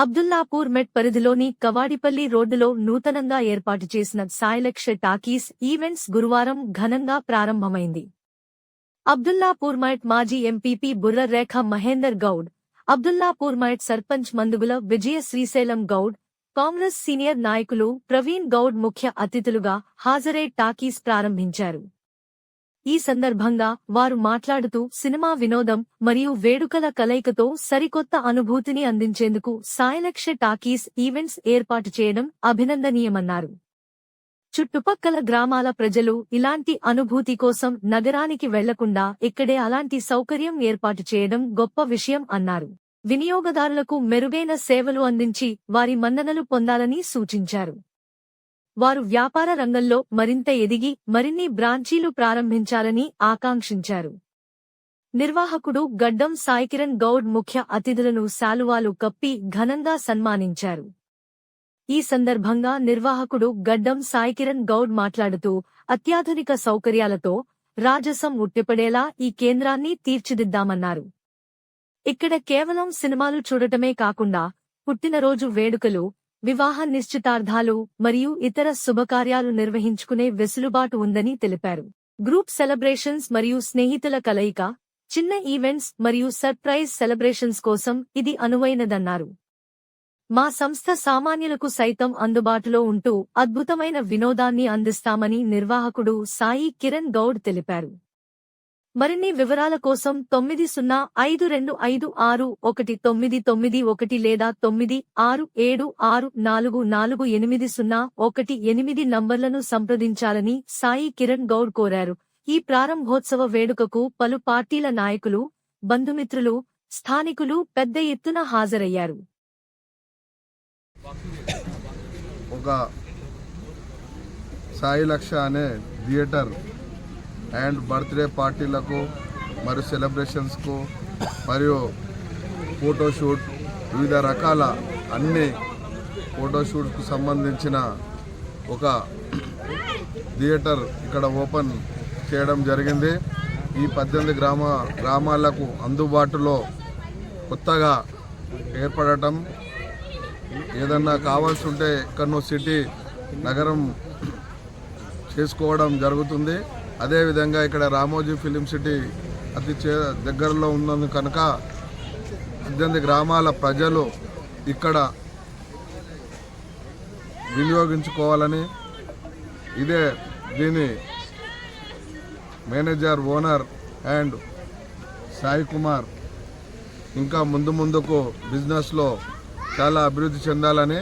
అబ్దుల్లాపూర్ మెట్ పరిధిలోని కవాడిపల్లి రోడ్డులో నూతనంగా ఏర్పాటు చేసిన సాయిలక్ష టాకీస్ ఈవెంట్స్ గురువారం ఘనంగా ప్రారంభమైంది. అబ్దుల్లాపూర్ మెట్ మాజీ ఎంపీపీ బుర్ర రేఖ మహేందర్ గౌడ్, అబ్దుల్లాపూర్ మెట్ సర్పంచ్ మందుగుల విజయ శ్రీశైలం గౌడ్, కాంగ్రెస్ సీనియర్ నాయకులు ప్రవీణ్ గౌడ్ ముఖ్య అతిథులుగా హాజరై టాకీస్ ప్రారంభించారు. ఈ సందర్భంగా వారు మాట్లాడుతూ సినిమా వినోదం మరియు వేడుకల కలయికతో సరికొత్త అనుభూతిని అందించేందుకు సాయిలక్ష టాకీస్ ఈవెంట్స్ ఏర్పాటు చేయడం అభినందనీయమన్నారు. చుట్టుపక్కల గ్రామాల ప్రజలు ఇలాంటి అనుభూతి కోసం నగరానికి వెళ్లకుండా ఇక్కడే అలాంటి సౌకర్యం ఏర్పాటు చేయడం గొప్ప విషయం అన్నారు. వినియోగదారులకు మెరుగైన సేవలు అందించి వారి మన్ననలు పొందాలని సూచించారు. వారు వ్యాపార రంగంలో మరింత ఎదిగి మరిన్ని బ్రాంచీలు ప్రారంభించాలని ఆకాంక్షించారు. నిర్వాహకుడు గడ్డం సాయికిరణ్ గౌడ్ ముఖ్య అతిథులను శాలువాలు కప్పి ఘనంగా సన్మానించారు. ఈ సందర్భంగా నిర్వాహకుడు గడ్డం సాయికిరణ్ గౌడ్ మాట్లాడుతూ అత్యాధునిక సౌకర్యాలతో రాజసం ఉట్టిపడేలా ఈ కేంద్రాన్ని తీర్చిదిద్దామన్నారు. ఇక్కడ కేవలం సినిమాలు చూడటమే కాకుండా పుట్టినరోజు వేడుకలు, వివాహ నిశ్చితార్థాలు మరియు ఇతర శుభకార్యాలు నిర్వహించుకునే వెసులుబాటు ఉందని తెలిపారు. గ్రూప్ సెలబ్రేషన్స్ మరియు స్నేహితుల కలయిక, చిన్న ఈవెంట్స్ మరియు సర్ప్రైజ్ సెలబ్రేషన్స్ కోసం ఇది అనువైనదన్నారు. మా సంస్థ సామాన్యులకు సైతం అందుబాటులో ఉంటూ అద్భుతమైన వినోదాన్ని అందిస్తామని నిర్వాహకుడు సాయి కిరణ్ గౌడ్ తెలిపారు. మరిన్ని వివరాల కోసం 9052561991 లేదా 9676448018 నంబర్లను సంప్రదించాలని సాయి కిరణ్ గౌడ్ కోరారు. ఈ ప్రారంభోత్సవ వేడుకకు పలు పార్టీల నాయకులు, బంధుమిత్రులు, స్థానికులు పెద్ద ఎత్తున హాజరయ్యారు. ఒక సాయిలక్ష అనే థియేటర్ అండ్ బర్త్డే పార్టీలకు మరియు సెలబ్రేషన్స్కు మరియు ఫోటోషూట్ వివిధ రకాల అన్ని ఫోటోషూట్కు సంబంధించిన ఒక థియేటర్ ఇక్కడ ఓపెన్ చేయడం జరిగింది. ఈ 18 గ్రామాలకు అందుబాటులో కొత్తగా ఏర్పడటం, ఏదన్నా కావాల్సి ఉంటే ఎక్కడో సిటీ నగరం చేసుకోవడం జరుగుతుంది. అదేవిధంగా ఇక్కడ రామోజీ ఫిలిం సిటీ అతి దగ్గరలో ఉన్నందు కనుక 18 గ్రామాల ప్రజలు ఇక్కడ వినియోగించుకోవాలని దీని manager, owner and Sai Kumar ఇంకా ముందుకు బిజినెస్లో చాలా అభివృద్ధి చెందాలని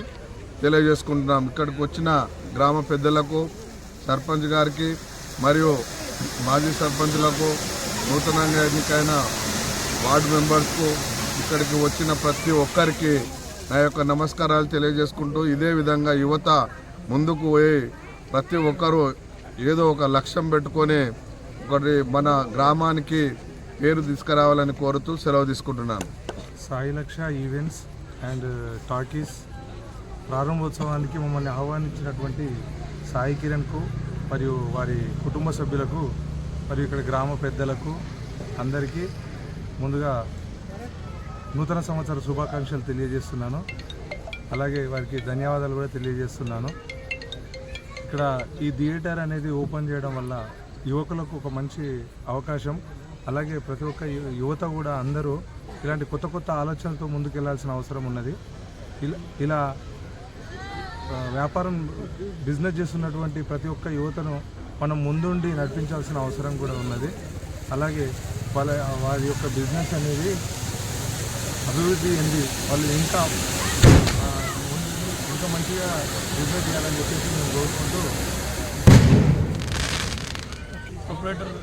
తెలియజేసుకుంటున్నాం. ఇక్కడికి వచ్చిన గ్రామ పెద్దలకు, సర్పంచ్ గారికి మరియు మాజీ సర్పంచ్లకు, నూతనంగా ఎన్నికైన వార్డు మెంబర్స్కు, ఇక్కడికి వచ్చిన ప్రతి ఒక్కరికి నా యొక్క నమస్కారాలు తెలియజేసుకుంటూ, ఇదే విధంగా యువత ముందుకు పోయి ప్రతి ఒక్కరూ ఏదో ఒక లక్ష్యం పెట్టుకొని ఒకటి మన గ్రామానికి పేరు తీసుకురావాలని కోరుతూ సెలవు తీసుకుంటున్నాను. సాయిలక్ష ఈవెంట్స్ అండ్ టాకీస్ ప్రారంభోత్సవానికి మమ్మల్ని ఆహ్వానించినటువంటి సాయి కిరణ్కు మరియు వారి కుటుంబ సభ్యులకు మరియు ఇక్కడ గ్రామ పెద్దలకు అందరికీ ముందుగా నూతన సంవత్సర శుభాకాంక్షలు తెలియజేస్తున్నాను. అలాగే వారికి ధన్యవాదాలు కూడా తెలియజేస్తున్నాను. ఇక్కడ ఈ థియేటర్ అనేది ఓపెన్ చేయడం వల్ల యువకులకు ఒక మంచి అవకాశం. అలాగే ప్రతి ఒక్క యువత కూడా అందరూ ఇలాంటి కొత్త ఆలోచనలతో ముందుకెళ్లాల్సిన అవసరం ఉన్నది. ఇలా వ్యాపారం బిజినెస్ చేస్తున్నటువంటి ప్రతి ఒక్క యువతను మనం ముందుండి నడిపించాల్సిన అవసరం కూడా ఉన్నది. అలాగే వారి యొక్క బిజినెస్ అనేది అభివృద్ధి చెంది వాళ్ళు ఇంకా మంచిగా బిజినెస్ చేయాలని చెప్పేసి మేము కోరుకుంటూ ప్రొపరేటర్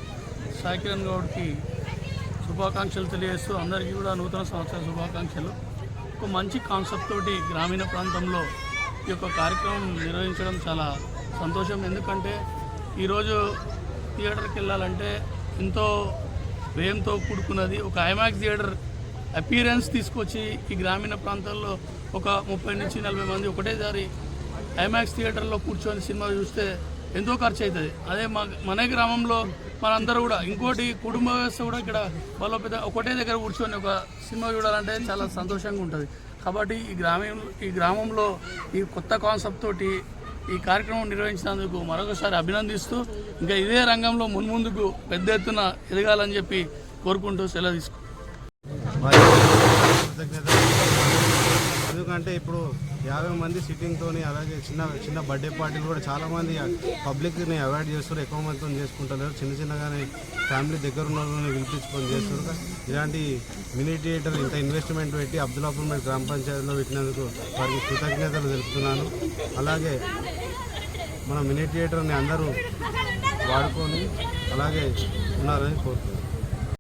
సాయి కిరణ్ గౌడ్కి శుభాకాంక్షలు తెలియజేస్తూ అందరికీ కూడా నూతన సంవత్సర శుభాకాంక్షలు. ఒక మంచి కాన్సెప్ట్ తోటి గ్రామీణ ప్రాంతంలో ఈ యొక్క కార్యక్రమం నిర్వహించడం చాలా సంతోషం. ఎందుకంటే ఈరోజు థియేటర్కి వెళ్ళాలంటే ఎంతో వ్యయంతో కూడుకున్నది. ఒక ఐమాక్స్ థియేటర్ అపీరెన్స్ తీసుకొచ్చి ఈ గ్రామీణ ప్రాంతాల్లో ఒక 30 నుంచి 40 మంది ఒకటేసారి ఐమాక్స్ థియేటర్లో కూర్చొని సినిమా చూస్తే ఎంతో ఖర్చు అవుతుంది. అదే మన గ్రామంలో మనందరూ కూడా ఇంకోటి కుటుంబ వ్యవస్థ కూడా ఇక్కడ వాళ్ళ పెద్ద ఒకటే దగ్గర కూర్చొని ఒక సినిమా చూడాలంటే చాలా సంతోషంగా ఉంటుంది. కాబట్టి ఈ గ్రామంలో ఈ కొత్త కాన్సెప్ట్ తోటి ఈ కార్యక్రమం నిర్వహించినందుకు మరొకసారి అభినందిస్తూ ఇంకా ఇదే రంగంలో మున్ముందుకు పెద్ద ఎత్తున ఎదగాలని చెప్పి కోరుకుంటూ సెలవు తీసుకుంటాం. ఎందుకంటే ఇప్పుడు 50 మంది సిట్టింగ్తో అలాగే చిన్న బర్త్డే పార్టీలు కూడా చాలామంది పబ్లిక్ని అవాయిడ్ చేస్తారు, ఎక్కువ మందితో చేసుకుంటారు. చిన్నగానే ఫ్యామిలీ దగ్గర ఉన్న వాళ్ళని పిలిపించుకొని చేస్తారు. ఇలాంటి మినీ థియేటర్ ఇంత ఇన్వెస్ట్మెంట్ పెట్టి అబ్దుల్లాపూర్ గ్రామ పంచాయతీలో పెట్టినందుకు వారికి కృతజ్ఞతలు తెలుపుతున్నాను. అలాగే మన మినీ థియేటర్ని అందరూ వాడుకొని అలాగే ఉన్నారని కోరుతున్నాను.